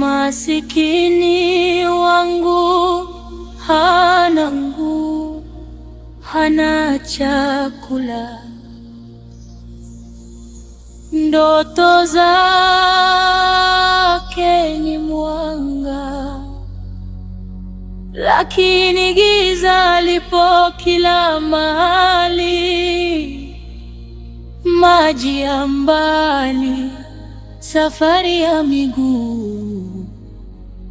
Masikini wangu hana nguo, hana chakula, ndoto zake ni mwanga, lakini giza lipo kila mahali. Maji ya mbali, safari ya miguu,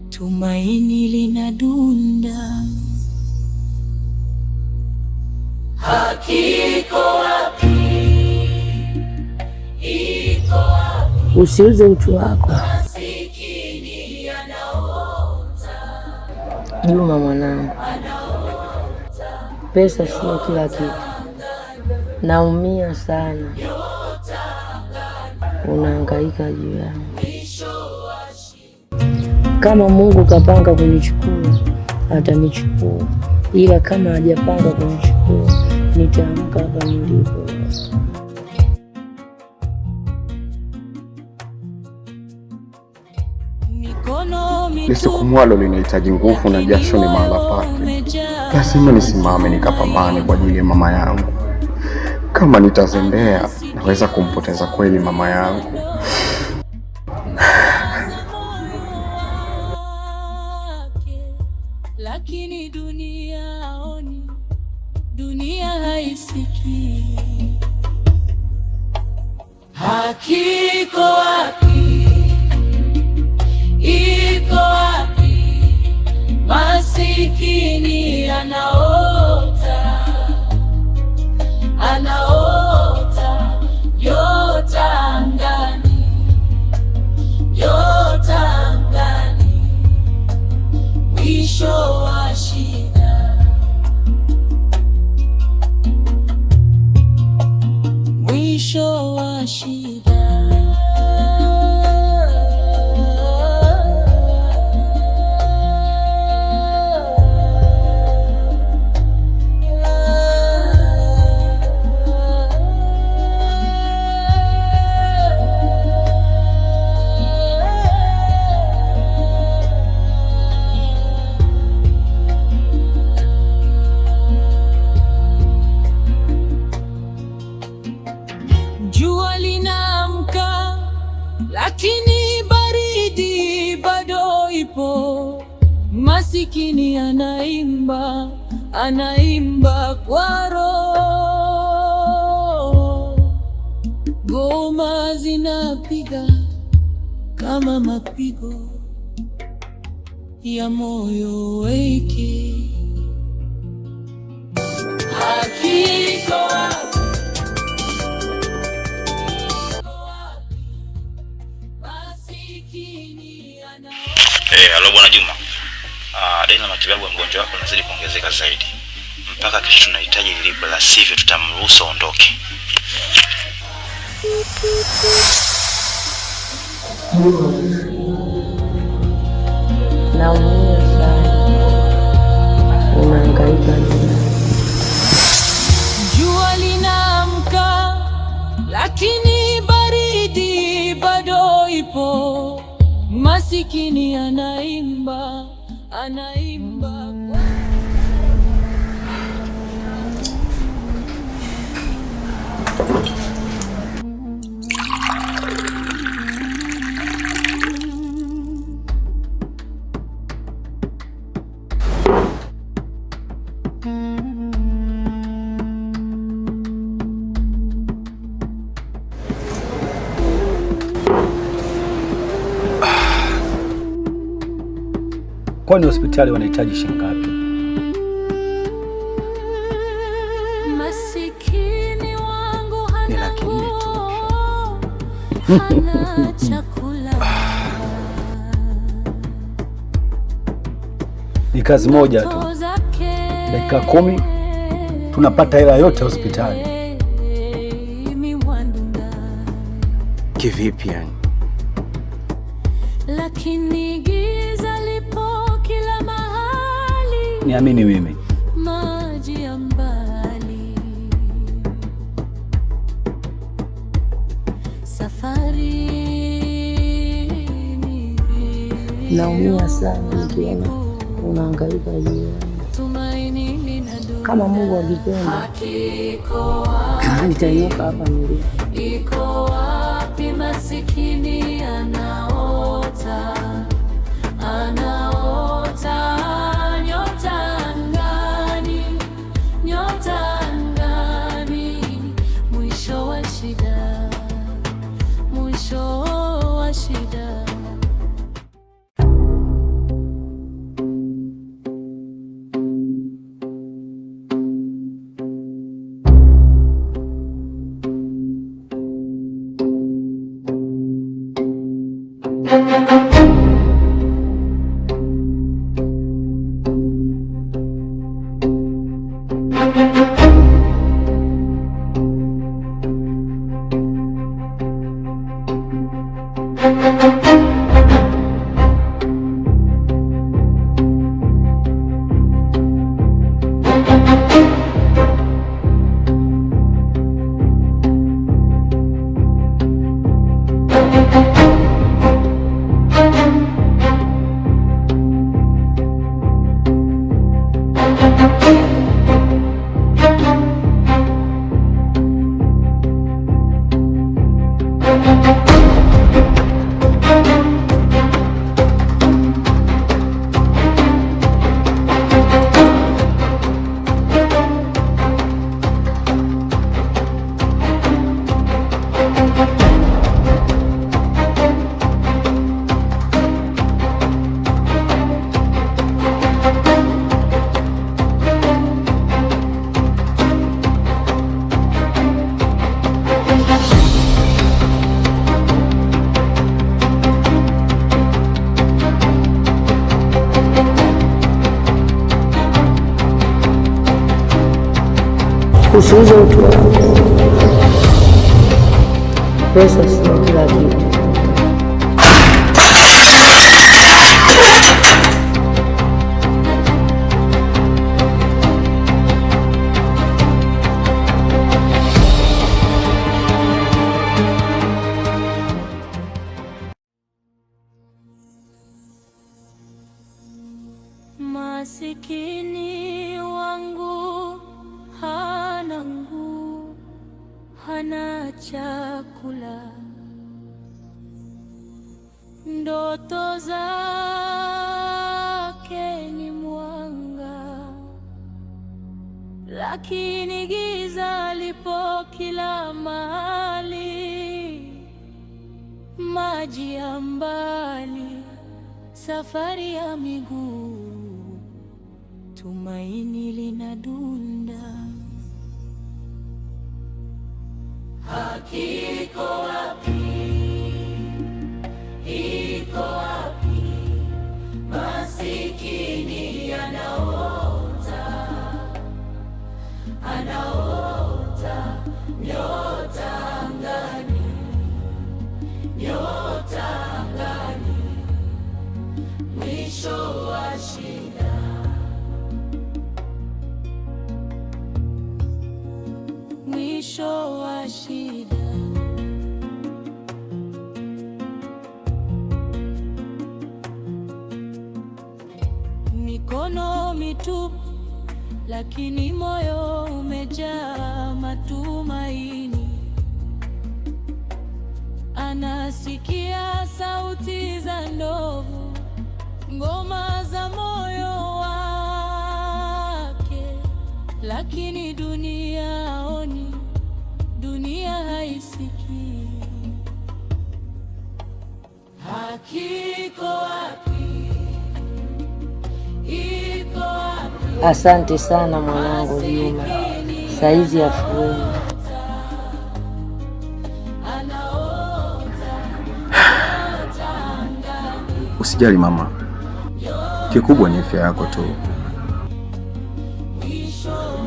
tumaini linadunda. Haki iko wapi? Iko wapi? Usiuze utu wako. Masikini anaota. Juma mwanangu, pesa sio kila kitu. Naumia sana, unahangaika juu yangu. Kama Mungu kapanga kunichukua, atanichukua, ila kama hajapanga kunichukua, nitaamka hapa nilipo. Lisukumwalo linahitaji nguvu na jasho ni mahala pake. Lazima nisimame nikapambane kwa ajili ya mama yangu. Kama nitazembea, naweza kumpoteza kweli mama yangu. Lakini dunia haoni, dunia haisikii. Haki iko wapi? Iko wapi? Masikini anaota, anaota, nyota angani, nyota angani, mwisho wa shida, mwisho wa shida. Jua linaamka, lakini baridi bado ipo. Masikini anaimba, anaimba kwa roho. Ngoma zinapiga kama mapigo ya moyo wake. Haki iko wapi? Halo Bwana Juma. Deni la matibabu ya mgonjwa wako linazidi kuongezeka zaidi. Mpaka kesho tunahitaji lipo, la sivyo tutamruhusu aondoke. Naumia sana, unahangaika nini? Jua linaamka, lakini baridi bado ipo. Masikini anaimba, anaimba kwa... Kwani hospitali wanahitaji shilingi ngapi? Masikini wangu hana Ni laki 4 tu. hana chakula. Ni kazi moja tu, dakika 10 tunapata hela yote hospitali. Kivipi yani? Lakini giza lipo kila mahali. Niamini mimi. Maji ya mbali, safari ni naumia sana nikiona unahangaika juu. Kama Mungu akipenda nitainuka hapa nilipo. Iko wapi masikini anaota nyota angani, nyota angani, mwisho wa shida, mwisho wa shida. Usiuze utu wako. Pesa sio kila kitu. Masikini wangu hana nguo, hana chakula, ndoto zake ni mwanga, lakini giza lipo kila mahali. Maji ya mbali, safari ya miguu, tumaini linadunda. Haki iko wapi? Iko wapi? Masikini anaota, anaota nyota angani, nyota angani, mwisho wa shida, mwisho wa shida. Mikono mitupu, lakini moyo umejaa matumaini. Anasikia sauti za ndovu, ngoma za moyo wake, lakini dunia haoni, dunia haisikii. Haki iko wapi? Iko wapi? Asante sana mwanangu Juma, saizi afueni. Usijali mama, kikubwa ni afya yako tu,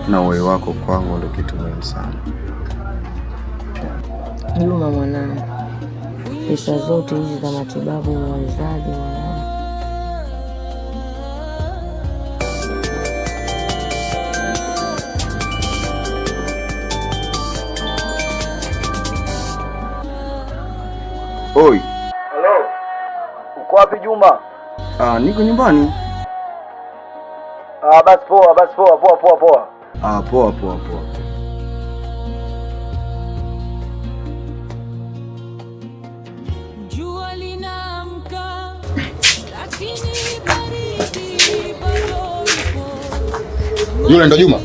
na uwepo wako kwangu ndio kitu muhimu sana. Juma mwanangu, pesa zote hizi za matibabu unawezaje mwanangu? Oi. Hello. Uko wapi Juma? Niko nyumbani. Basi poa. Poa. Jua linaamka lakini baridi bado ipo. Yule ndo Juma.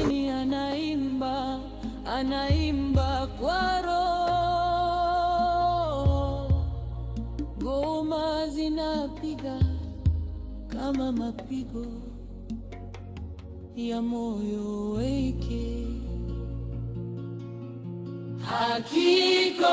Anaimba kwa roho, ngoma zinapiga kama mapigo ya moyo wake. Hakika